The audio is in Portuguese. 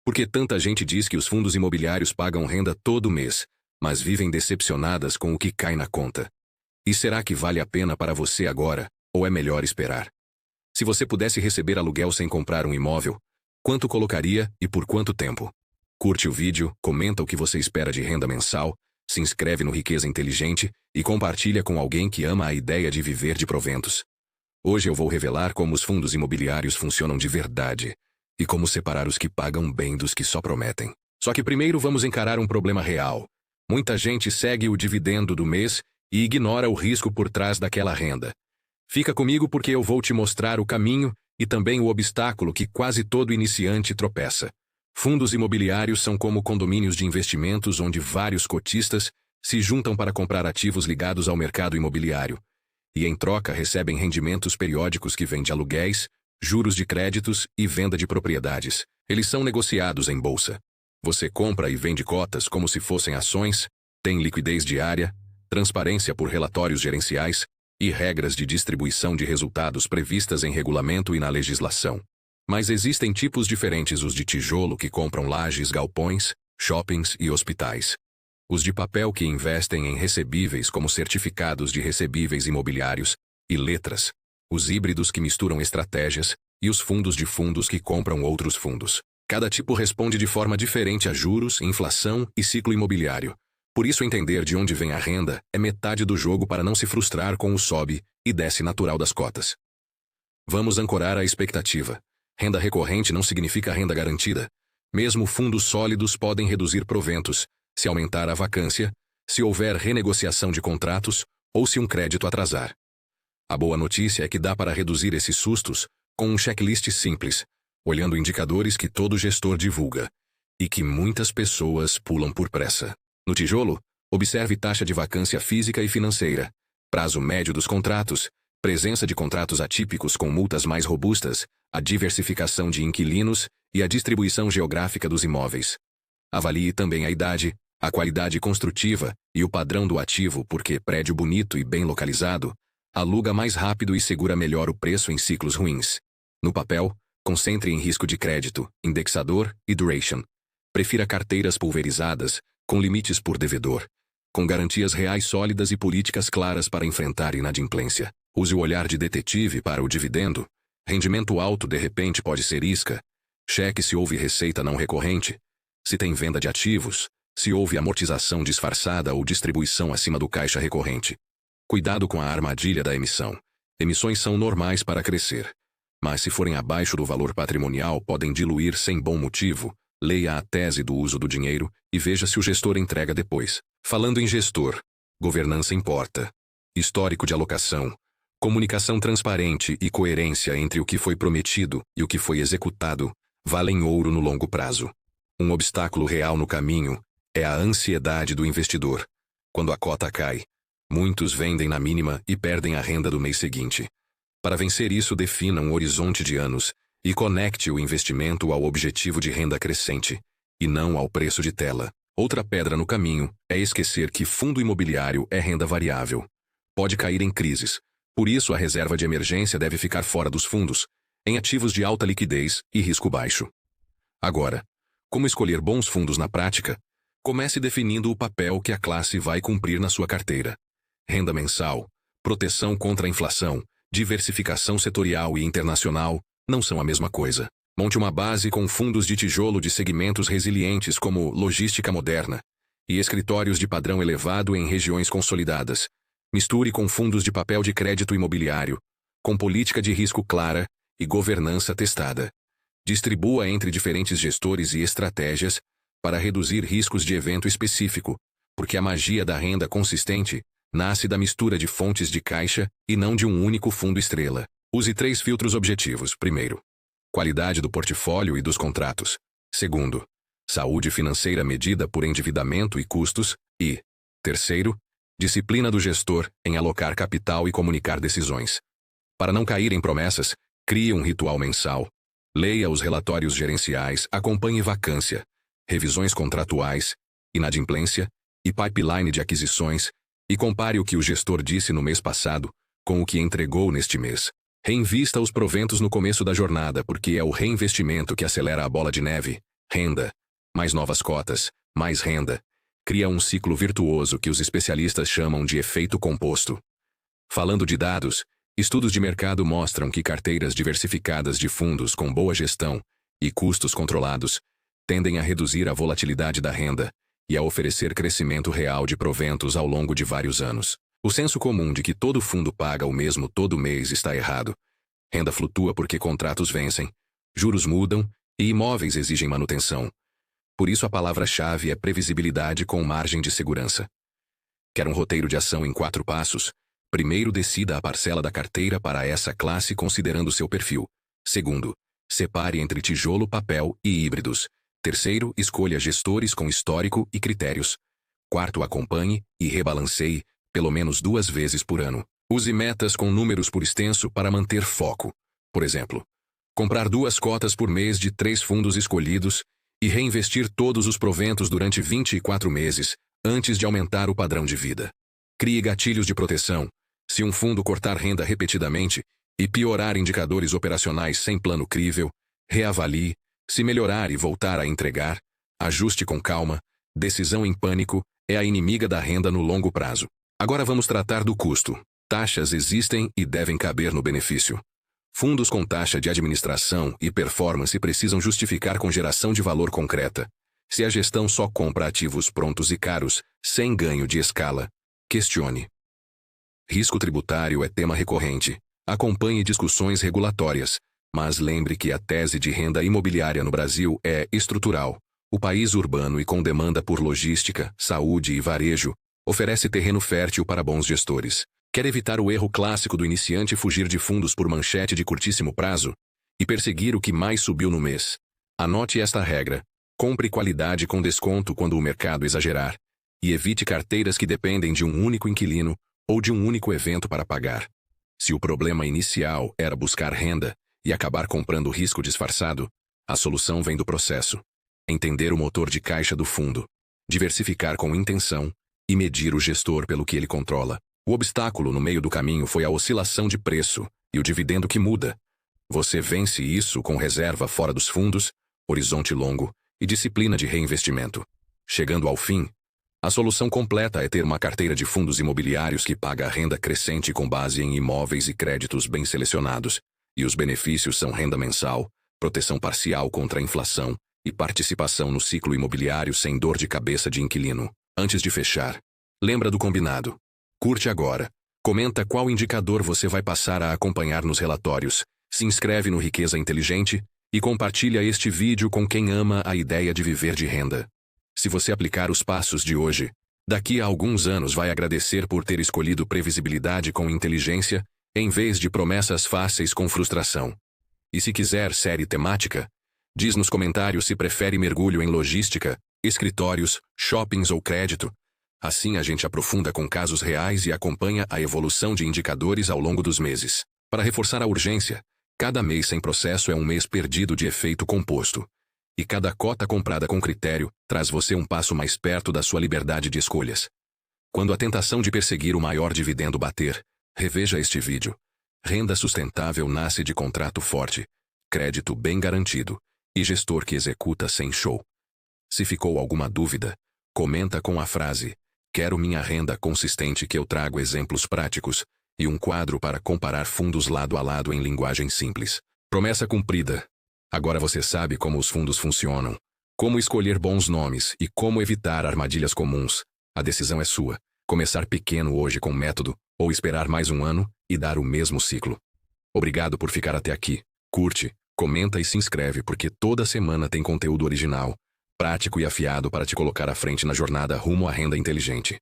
Por que tanta gente diz que os fundos imobiliários pagam renda todo mês, mas vivem decepcionadas com o que cai na conta? E será que vale a pena para você agora, ou é melhor esperar? Se você pudesse receber aluguel sem comprar um imóvel, quanto colocaria e por quanto tempo? Curte o vídeo, comenta o que você espera de renda mensal, se inscreve no Riqueza Inteligente e compartilha com alguém que ama a ideia de viver de proventos. Hoje eu vou revelar como os fundos imobiliários funcionam de verdade e como separar os que pagam bem dos que só prometem. Só que primeiro vamos encarar um problema real. Muita gente segue o dividendo do mês e ignora o risco por trás daquela renda. Fica comigo porque eu vou te mostrar o caminho e também o obstáculo que quase todo iniciante tropeça. Fundos imobiliários são como condomínios de investimentos onde vários cotistas se juntam para comprar ativos ligados ao mercado imobiliário. E em troca recebem rendimentos periódicos que vêm de aluguéis, juros de créditos e venda de propriedades. Eles são negociados em bolsa. Você compra e vende cotas como se fossem ações, tem liquidez diária, transparência por relatórios gerenciais e regras de distribuição de resultados previstas em regulamento e na legislação. Mas existem tipos diferentes: os de tijolo que compram lajes, galpões, shoppings e hospitais. Os de papel que investem em recebíveis como certificados de recebíveis imobiliários e letras. Os híbridos que misturam estratégias e os fundos de fundos que compram outros fundos. Cada tipo responde de forma diferente a juros, inflação e ciclo imobiliário. Por isso entender de onde vem a renda é metade do jogo para não se frustrar com o sobe e desce natural das cotas. Vamos ancorar a expectativa. Renda recorrente não significa renda garantida. Mesmo fundos sólidos podem reduzir proventos, se aumentar a vacância, se houver renegociação de contratos ou se um crédito atrasar. A boa notícia é que dá para reduzir esses sustos com um checklist simples, olhando indicadores que todo gestor divulga e que muitas pessoas pulam por pressa. No tijolo, observe taxa de vacância física e financeira, prazo médio dos contratos, presença de contratos atípicos com multas mais robustas, a diversificação de inquilinos e a distribuição geográfica dos imóveis. Avalie também a idade, a qualidade construtiva e o padrão do ativo, porque prédio bonito e bem localizado aluga mais rápido e segura melhor o preço em ciclos ruins. No papel, concentre em risco de crédito, indexador e duration. Prefira carteiras pulverizadas, com limites por devedor, com garantias reais sólidas e políticas claras para enfrentar inadimplência. Use o olhar de detetive para o dividendo. Rendimento alto de repente pode ser isca. Cheque se houve receita não recorrente, se tem venda de ativos, se houve amortização disfarçada ou distribuição acima do caixa recorrente. Cuidado com a armadilha da emissão. Emissões são normais para crescer, mas se forem abaixo do valor patrimonial podem diluir sem bom motivo. Leia a tese do uso do dinheiro e veja se o gestor entrega depois. Falando em gestor, governança importa. Histórico de alocação, comunicação transparente e coerência entre o que foi prometido e o que foi executado valem ouro no longo prazo. Um obstáculo real no caminho é a ansiedade do investidor. Quando a cota cai, muitos vendem na mínima e perdem a renda do mês seguinte. Para vencer isso, defina um horizonte de anos e conecte o investimento ao objetivo de renda crescente, e não ao preço de tela. Outra pedra no caminho é esquecer que fundo imobiliário é renda variável. Pode cair em crises. Por isso a reserva de emergência deve ficar fora dos fundos, em ativos de alta liquidez e risco baixo. Agora, como escolher bons fundos na prática? Comece definindo o papel que a classe vai cumprir na sua carteira. Renda mensal, proteção contra a inflação, diversificação setorial e internacional não são a mesma coisa. Monte uma base com fundos de tijolo de segmentos resilientes como logística moderna e escritórios de padrão elevado em regiões consolidadas. Misture com fundos de papel de crédito imobiliário, com política de risco clara e governança testada. Distribua entre diferentes gestores e estratégias para reduzir riscos de evento específico, porque a magia da renda consistente nasce da mistura de fontes de caixa e não de um único fundo estrela. Use 3 filtros objetivos. Primeiro, qualidade do portfólio e dos contratos. Segundo, saúde financeira medida por endividamento e custos. E, terceiro, disciplina do gestor em alocar capital e comunicar decisões. Para não cair em promessas, crie um ritual mensal. Leia os relatórios gerenciais, acompanhe vacância, revisões contratuais, inadimplência e pipeline de aquisições e compare o que o gestor disse no mês passado com o que entregou neste mês. Reinvista os proventos no começo da jornada, porque é o reinvestimento que acelera a bola de neve Renda. Mais novas cotas. Mais renda. Cria um ciclo virtuoso que os especialistas chamam de efeito composto. Falando de dados, estudos de mercado mostram que carteiras diversificadas de fundos com boa gestão e custos controlados tendem a reduzir a volatilidade da renda e a oferecer crescimento real de proventos ao longo de vários anos. O senso comum de que todo fundo paga o mesmo todo mês está errado. Renda flutua porque contratos vencem, juros mudam e imóveis exigem manutenção. Por isso a palavra-chave é previsibilidade com margem de segurança. Quer um roteiro de ação em 4 passos? Primeiro, decida a parcela da carteira para essa classe considerando seu perfil. Segundo, separe entre tijolo, papel e híbridos. Terceiro, escolha gestores com histórico e critérios. Quarto, acompanhe e rebalanceie pelo menos 2 vezes por ano. Use metas com números por extenso para manter foco. Por exemplo, comprar 2 cotas por mês de 3 fundos escolhidos e reinvestir todos os proventos durante 24 meses, antes de aumentar o padrão de vida. Crie gatilhos de proteção. Se um fundo cortar renda repetidamente e piorar indicadores operacionais sem plano crível, reavalie. Se melhorar e voltar a entregar, ajuste com calma. Decisão em pânico é a inimiga da renda no longo prazo. Agora vamos tratar do custo. Taxas existem e devem caber no benefício. Fundos com taxa de administração e performance precisam justificar com geração de valor concreta. Se a gestão só compra ativos prontos e caros, sem ganho de escala, questione. Risco tributário é tema recorrente. Acompanhe discussões regulatórias. Mas lembre que a tese de renda imobiliária no Brasil é estrutural. O país urbano e com demanda por logística, saúde e varejo oferece terreno fértil para bons gestores. Quer evitar o erro clássico do iniciante fugir de fundos por manchete de curtíssimo prazo e perseguir o que mais subiu no mês? Anote esta regra. Compre qualidade com desconto quando o mercado exagerar e evite carteiras que dependem de um único inquilino ou de um único evento para pagar. Se o problema inicial era buscar renda e acabar comprando risco disfarçado, a solução vem do processo. Entender o motor de caixa do fundo, diversificar com intenção e medir o gestor pelo que ele controla. O obstáculo no meio do caminho foi a oscilação de preço e o dividendo que muda. Você vence isso com reserva fora dos fundos, horizonte longo e disciplina de reinvestimento. Chegando ao fim, a solução completa é ter uma carteira de fundos imobiliários que paga a renda crescente com base em imóveis e créditos bem selecionados. E os benefícios são renda mensal, proteção parcial contra a inflação e participação no ciclo imobiliário sem dor de cabeça de inquilino. Antes de fechar, lembra do combinado. Curte agora, comenta qual indicador você vai passar a acompanhar nos relatórios, se inscreve no Riqueza Inteligente e compartilha este vídeo com quem ama a ideia de viver de renda. Se você aplicar os passos de hoje, daqui a alguns anos vai agradecer por ter escolhido previsibilidade com inteligência em vez de promessas fáceis com frustração. E se quiser série temática, diz nos comentários se prefere mergulho em logística, escritórios, shoppings ou crédito. Assim a gente aprofunda com casos reais e acompanha a evolução de indicadores ao longo dos meses. Para reforçar a urgência, cada mês sem processo é um mês perdido de efeito composto. E cada cota comprada com critério traz você um passo mais perto da sua liberdade de escolhas. Quando a tentação de perseguir o maior dividendo bater, reveja este vídeo. Renda sustentável nasce de contrato forte, crédito bem garantido e gestor que executa sem show. Se ficou alguma dúvida, comenta com a frase "Quero minha renda consistente", que eu trago exemplos práticos e um quadro para comparar fundos lado a lado em linguagem simples. Promessa cumprida. Agora você sabe como os fundos funcionam, como escolher bons nomes e como evitar armadilhas comuns. A decisão é sua. Começar pequeno hoje com método ou esperar mais um ano e dar o mesmo ciclo. Obrigado por ficar até aqui. Curte, comenta e se inscreve porque toda semana tem conteúdo original, prático e afiado para te colocar à frente na jornada rumo à renda inteligente.